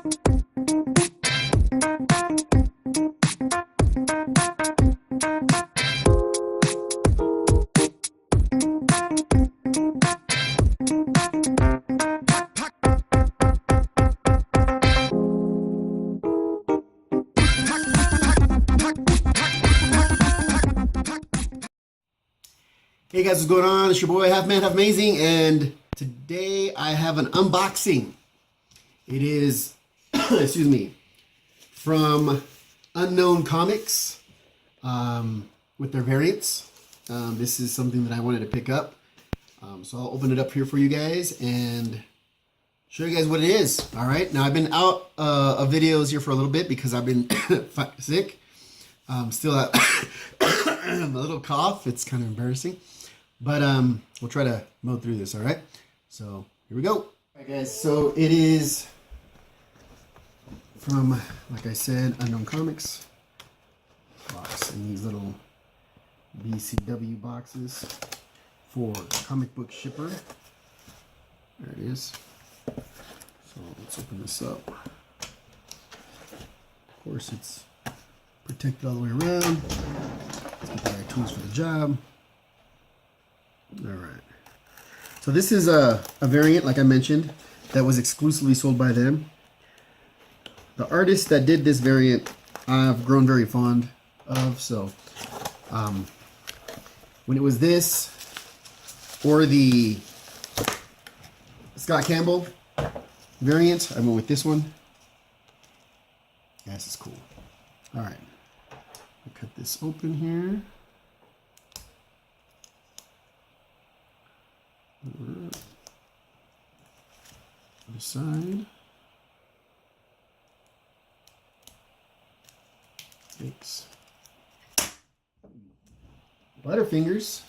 Hey guys, what's going on? It's your boy Half Man Half Amazing, and today I have an unboxing. It is, excuse me, from Unknown Comics with their variants. This is something that I wanted to pick up, so I'll open it up here for you guys and show you guys what it is. All right, now I've been out of videos here for a little bit because I've been sick. Still a little cough. It's kind of embarrassing. But we'll try to mow through this, all right? So here we go. All right, guys, so it is from, like I said, Unknown Comics box in these little BCW boxes for Comic Book Shipper. There it is. So let's open this up. Of course, it's protected all the way around. Let's get the right tools for the job. All right. So this is a variant, like I mentioned, that was exclusively sold by them. The artist that did this variant, I've grown very fond of. So when it was this or the Scott Campbell variant, I went with this one. Yeah, this is cool. All right. I'll cut this open here. Other side. Thanks. Butterfingers.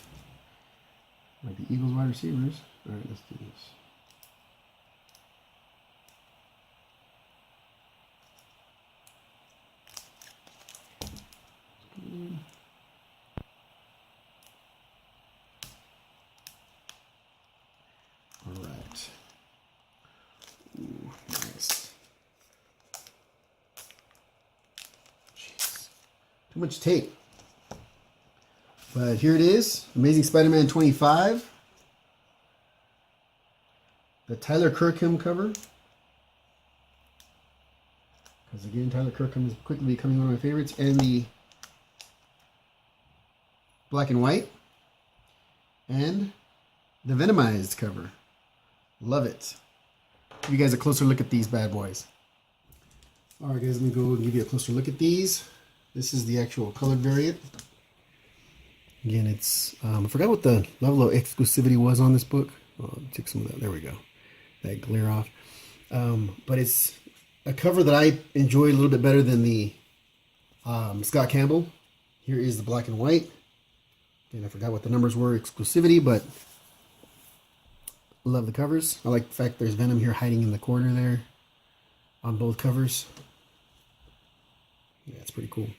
Like the Eagles wide receivers. All right, let's do this. All right. Ooh, nice. Jeez. Too much tape. But here it is. Amazing Spider-Man 25. The Tyler Kirkham cover. Because again, Tyler Kirkham is quickly becoming one of my favorites. And the black and white. And the Venomized cover. Love it. Give you guys a closer look at these bad boys. All right, guys, let me go and give you a closer look at these. This is the actual colored variant. Again, it's, I forgot what the level of exclusivity was on this book. I'll take some of that. There we go. That glare off. But it's a cover that I enjoy a little bit better than the Scott Campbell. Here is the black and white. Again, I forgot what the numbers were, exclusivity, but love the covers. I like the fact there's Venom here hiding in the corner there on both covers. Yeah, it's pretty cool.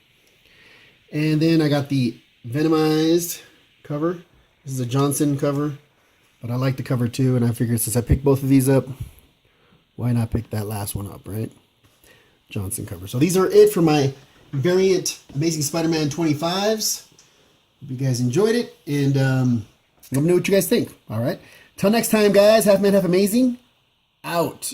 And then I got the Venomized cover. This is a Johnson cover, but I like the cover too, and I figured since I picked both of these up, why not pick that last one up, right? Johnson cover. So these are it for my variant Amazing Spider-Man 25s. Hope you guys enjoyed it, and let me know what you guys think. All right. Till next time, guys. Half Man, Half Amazing. Out.